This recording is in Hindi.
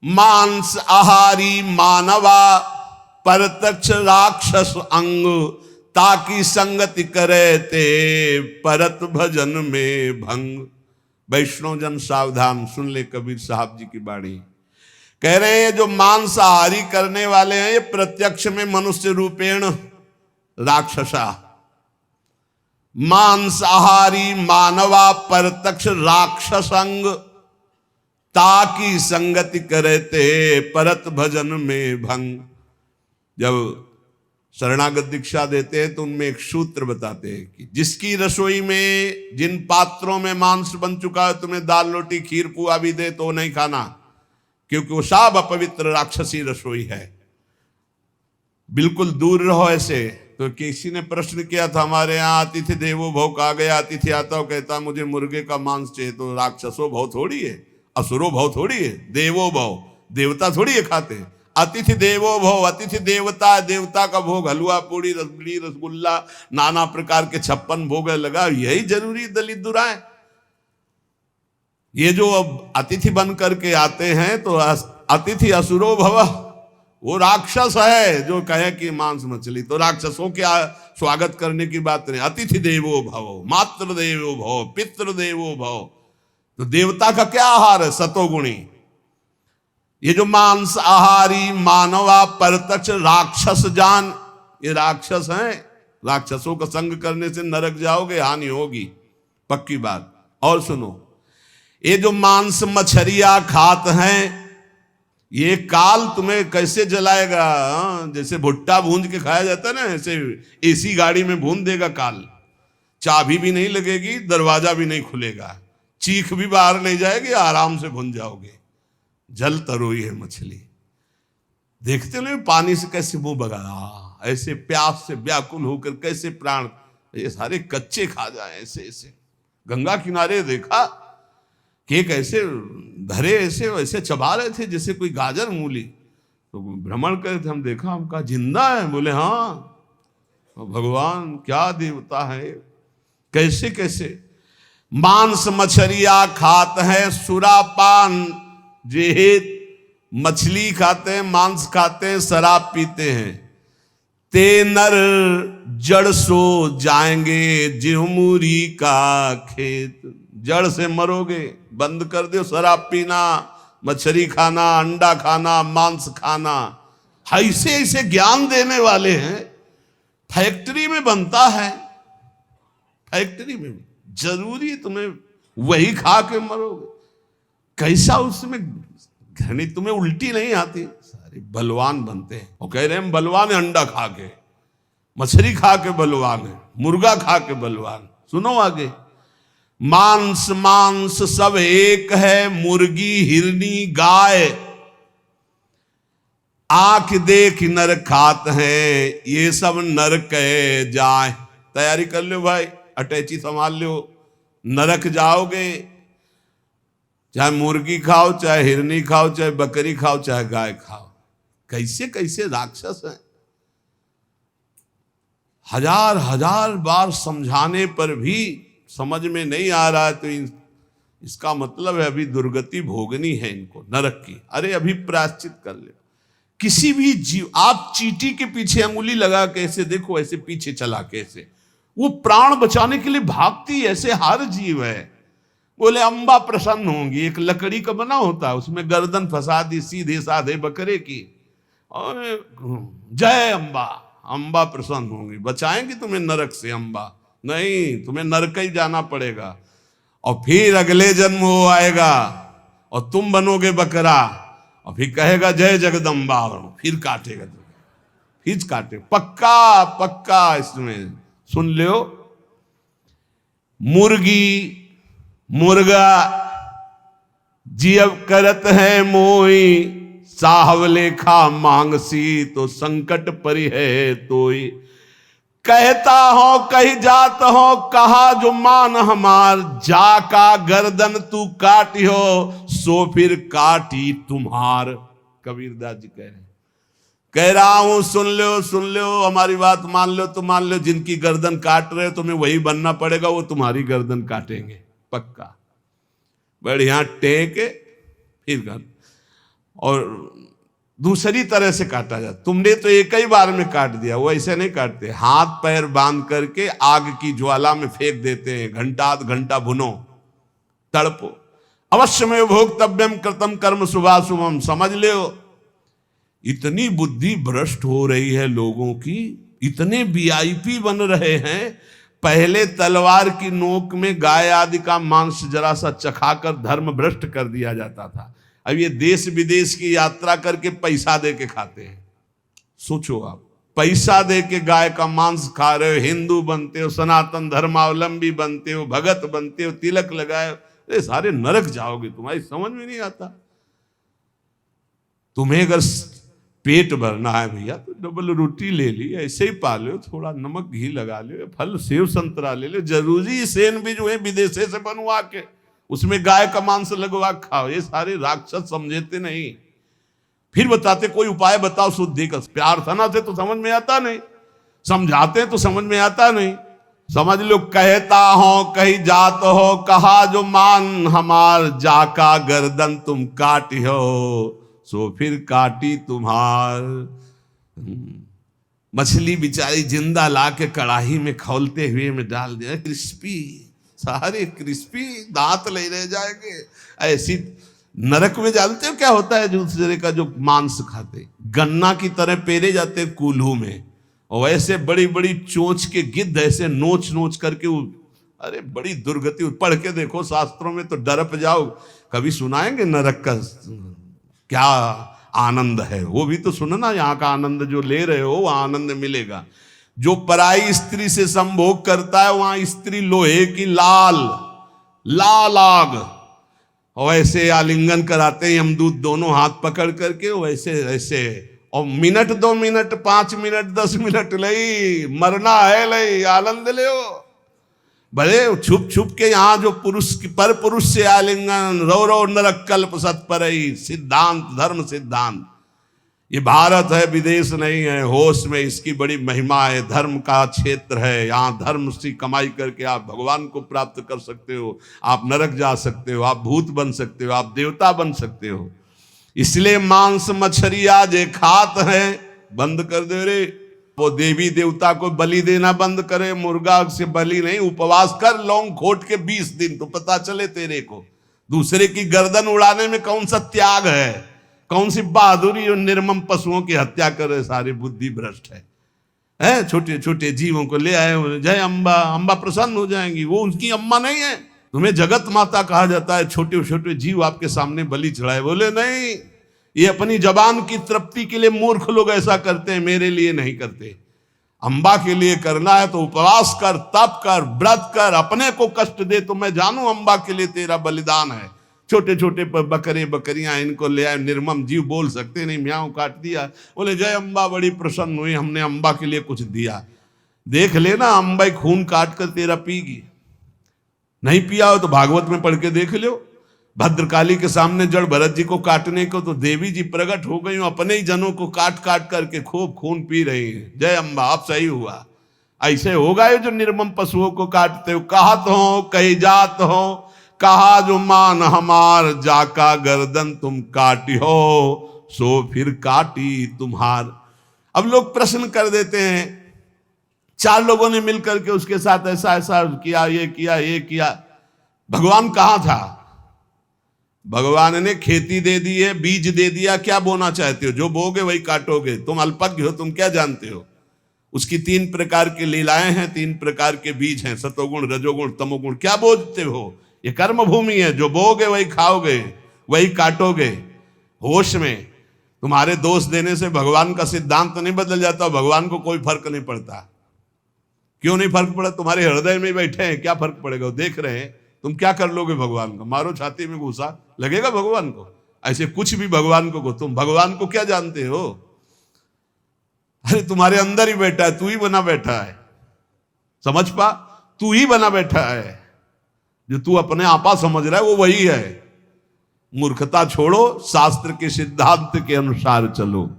मांस आहारी मानवा परतक्ष राक्षस अंग, ताकि संगति करे ते परत भजन में भंग। वैष्णव जन सावधान सुन ले कबीर साहब जी की वाणी। कह रहे हैं जो मांसाहारी करने वाले हैं ये प्रत्यक्ष में मनुष्य रूपेण राक्षसा। मांसाहारी मानवा परतक्ष राक्षसंग, ताकि संगति करे ते परत भजन में भंग। जब शरणागत दीक्षा देते हैं तो उनमें एक सूत्र बताते हैं कि जिसकी रसोई में जिन पात्रों में मांस बन चुका है तुम्हें दाल रोटी खीर पुआ भी दे तो नहीं खाना, क्योंकि वो सब अपवित्र राक्षसी रसोई है। बिल्कुल दूर रहो ऐसे। तो किसी ने प्रश्न किया था हमारे यहाँ, अतिथि देवो भव कहा गया। अतिथि आता हो कहता मुझे मुर्गे का मांस चाहिए, तो राक्षसो भव थोड़ी है, असुरो भव थोड़ी है, देवो भव देवता थोड़ी है खाते। अतिथि देवो भव, अतिथि देवता, देवता का भोग हलवा पूड़ी रसगुल्ली रसगुल्ला नाना प्रकार के 56 भोग लगा, यही जरूरी दलित दुराए। ये जो अब अतिथि बन करके आते हैं तो अतिथि असुरो भव, वो राक्षस है जो कहे कि मांस मछली, तो राक्षसों के स्वागत करने की बात नहीं। अतिथि देवो भव, मातृ देवो भव, पितृ देवो भव, तो देवता का क्या आहार है? सतोगुणी। ये जो मांस आहारी मानवा परतक्ष राक्षस जान, ये राक्षस हैं। राक्षसों का संग करने से नरक जाओगे, हानि होगी, पक्की बात। और सुनो, ये जो मांस मछरिया खात हैं, ये काल तुम्हें कैसे जलाएगा? जैसे भुट्टा भूंज के खाया जाता है ना, ऐसे एसी गाड़ी में भून देगा काल। चाबी भी नहीं लगेगी, दरवाजा भी नहीं खुलेगा, चीख भी बाहर नहीं जाएगी, आराम से भून जाओगे। जल तरोई है मछली। देखते हो पानी से कैसे मुंह बगा, ऐसे प्यास से व्याकुल होकर कैसे प्राण, ये सारे कच्चे खा जाए ऐसे ऐसे। गंगा किनारे देखा कि एक ऐसे धरे ऐसे वैसे चबा रहे थे जैसे कोई गाजर मूली। तो भ्रमण करे थे, हम देखा, हम कहा जिंदा है? बोले हाँ, भगवान क्या देवता है। कैसे कैसे मांस मछरिया खात है, सुरापान जेहित, मछली खाते हैं, मांस खाते हैं, शराब पीते हैं। ते नर जड़ सो जाएंगे जिहुमुरी का खेत, जड़ से मरोगे। बंद कर दो शराब पीना, मछली खाना, अंडा खाना, मांस खाना। ऐसे ऐसे ज्ञान देने वाले हैं। फैक्ट्री में बनता है, फैक्ट्री में जरूरी तुम्हें वही खा के मरोगे। कैसा उसमें घनी, तुम्हें उल्टी नहीं आती? सारे बलवान बनते हैं। वो कह रहे हैं हम बलवान है, अंडा खा के, मछली खा के बलवान है, मुर्गा खा के बलवान। सुनो आगे, मांस मांस सब एक है, मुर्गी हिरनी गाय, आंख देख नर खात है, ये सब नरक जाए। तैयारी कर लो भाई, अटैची संभाल लो, नरक जाओगे। चाहे मुर्गी खाओ, चाहे हिरनी खाओ, चाहे बकरी खाओ, चाहे गाय खाओ। कैसे कैसे राक्षस हैं। हजार हजार बार समझाने पर भी समझ में नहीं आ रहा है, तो इसका मतलब है अभी दुर्गति भोगनी है इनको नरक की। अरे अभी प्रायश्चित कर ले। किसी भी जीव, आप चींटी के पीछे अंगुली लगा के ऐसे देखो, ऐसे पीछे चला के ऐसे, वो प्राण बचाने के लिए भागती, ऐसे हर जीव है। बोले अम्बा प्रसन्न होंगी। एक लकड़ी का बना होता है, उसमें गर्दन फंसा दी सीधे साधे बकरे की, और जय अम्बा, अम्बा प्रसन्न होंगी, बचाएंगी तुम्हें नरक से अम्बा। नहीं, तुम्हें नरक ही जाना पड़ेगा। और फिर अगले जन्म वो आएगा और तुम बनोगे बकरा, और फिर कहेगा जय जगदम्बा, और फिर काटेगा तुम्हें, फिर काटे। पक्का पक्का इसमें सुन लो। मुर्गी मुर्गा जियब करत है मोई, साहब लेखा मांगसी तो संकट परि है तोई। कहता हो कही जात हो, कहा जो मान हमार, जाका गर्दन तू काटी हो, सो फिर काटी तुम्हार। कबीरदास जी कह रहे हैं, कह रहा हूं सुन लो, हमारी बात मान लो तो मान लो। जिनकी गर्दन काट रहे हो तुम्हें वही बनना पड़ेगा, वो तुम्हारी गर्दन काटेंगे पक्का। बढ़िया टेक फिर कर। और दूसरी तरह से काटा जाता। तुमने तो एक ही बार में काट दिया, वो ऐसे नहीं काटते, हाथ पैर बांध करके आग की ज्वाला में फेंक देते हैं, घंटा आध घंटा भुनो, तड़पो। अवश्य में भोक्तव्यम कृतम कर्म शुभाशुभम। समझ लो, इतनी बुद्धि भ्रष्ट हो रही है लोगों की, इतने वीआईपी बन रहे हैं। पहले तलवार की नोक में गाय आदि का मांस जरा सा चखाकर धर्म भ्रष्ट कर दिया जाता था। अब ये देश विदेश की यात्रा करके पैसा दे के खाते हैं। सोचो आप, पैसा दे के गाय का मांस खा रहे हो, हिंदू बनते हो, सनातन धर्मावलंबी बनते हो, भगत बनते हो, तिलक लगाए, अरे सारे नरक जाओगे, तुम्हारी समझ में नहीं आता। तुम्हें अगर पेट भरना है भैया तो डबल रोटी ले ली, ऐसे ही पा लो, थोड़ा नमक घी लगा लो, फल सेव संतरा ले लो, जरूरी सैंडविच हुए विदेशे से बनवा के उसमें गाय का मांस लगवा खाओ। ये सारे राक्षस समझते नहीं। फिर बताते कोई उपाय बताओ शुद्धि का। प्रार्थना से तो समझ में आता नहीं, समझाते तो समझ में आता नहीं। समझ लो, कहता हो कही जात हो, कहा जो मान हमार, जाका गर्दन तुम काटी हो, सो फिर काटी तुम्हार। मछली बेचारी जिंदा ला के कड़ाही में खौलते हुए में डाल दिया, क्रिस्पी, सारे क्रिस्पी, दांत ले रह जाएंगे। ऐसी नरक में जानते हो क्या होता है दूसरे का जो मांस खाते, गन्ना की तरह पेरे जाते कूल्हू में, और ऐसे बड़ी बड़ी चोंच के गिद्ध ऐसे नोच नोच करके, अरे बड़ी दुर्गति। पढ़ के देखो शास्त्रों में तो डरप जाओ। कभी सुनाएंगे नरक का क्या आनंद है, वो भी तो सुनना। यहाँ का आनंद जो ले रहे हो वो आनंद मिलेगा। जो पराई स्त्री से संभोग करता है वहां स्त्री लोहे की लाल लाल आग, और ऐसे आलिंगन कराते हैं यमदूत दोनों हाथ पकड़ करके, वैसे ऐसे, और मिनट 2 मिनट 5 मिनट 10 मिनट लई मरना है, लई आनंद ले। भले छुप छुप के यहाँ जो पुरुष की पर पुरुष से आलिंगन, रो रो नरक कल्प सत्परई, सिद्धांत धर्म सिद्धांत। ये भारत है, विदेश नहीं है। होश में इसकी बड़ी महिमा है। धर्म का क्षेत्र है, यहाँ धर्म से कमाई करके आप भगवान को प्राप्त कर सकते हो, आप नरक जा सकते हो, आप भूत बन सकते हो, आप देवता बन सकते हो। इसलिए मांस मछलियां जे खात है बंद कर दे रे। वो देवी देवता को बलि देना बंद करे, मुर्गा से बलि नहीं, उपवास कर लौंग खोट के 20 दिन, तो पता चले तेरे को दूसरे की गर्दन उड़ाने में कौन सा त्याग है, कौन सी बहादुरी। और निर्मम पशुओं की हत्या करे, सारी बुद्धि भ्रष्ट है। छोटे छोटे जीवों को ले आए, जय अम्बा, अम्बा प्रसन्न हो जाएंगी। वो उनकी अम्मा नहीं है, तुम्हें जगत माता कहा जाता है। छोटे छोटे जीव आपके सामने बलि चढ़ाए, बोले नहीं, ये अपनी जबान की तृप्ति के लिए मूर्ख लोग ऐसा करते हैं, मेरे लिए नहीं करते। अम्बा के लिए करना है तो उपवास कर, तप कर, व्रत कर, अपने को कष्ट दे तो मैं जानू अम्बा के लिए तेरा बलिदान है। छोटे छोटे बकरे बकरियां इनको ले आए, निर्मम जीव, बोल सकते नहीं, म्याऊं काट दिया, बोले जय अम्बा, बड़ी प्रसन्न हुई, हमने अम्बा के लिए कुछ दिया। देख लेना अम्बा खून काट कर तेरा पीगी। नहीं पिया हो तो भागवत में पढ़ के देख लो। भद्रकाली के सामने जड़ भरत जी को काटने को तो देवी जी प्रकट हो गई, अपने ही जनों को काट काट करके खूब खून पी रही हैं। जय अम्बा, अब सही हुआ। ऐसे होगा ये जो निर्मम पशुओं को काटते हो। कहत हो कही जात हो, कहा जो मान हमार, जाका गर्दन तुम काटी हो, सो फिर काटी तुम्हार। अब लोग प्रश्न कर देते हैं, 4 लोगों ने मिलकर के उसके साथ ऐसा ऐसा किया, ये किया, ये किया, भगवान कहाँ था? भगवान ने खेती दे दी है, बीज दे दिया, क्या बोना चाहते हो? जो बोगे वही काटोगे। तुम अल्पज्ञ हो, तुम क्या जानते हो? उसकी 3 प्रकार की लीलाएं हैं, 3 प्रकार के बीज हैं, सतोगुण रजोगुण तमोगुण। क्या बोझते हो? ये कर्म भूमि है, जो बोगे वही खाओगे, वही काटोगे। होश में तुम्हारे दोष देने से भगवान का सिद्धांत नहीं बदल जाता, भगवान को कोई फर्क नहीं पड़ता। क्यों नहीं फर्क पड़ा? तुम्हारे हृदय में बैठे हैं, क्या फर्क पड़ेगा? देख रहे हैं, तुम क्या कर लोगे भगवान को? मारो छाती में घुसा, लगेगा भगवान को? ऐसे कुछ भी भगवान को तुम भगवान को क्या जानते हो? अरे तुम्हारे अंदर ही बैठा है, तू ही बना बैठा है। समझ पा, तू ही बना बैठा है। जो तू अपने आपा समझ रहा है वो वही है। मूर्खता छोड़ो, शास्त्र के सिद्धांत के अनुसार चलो।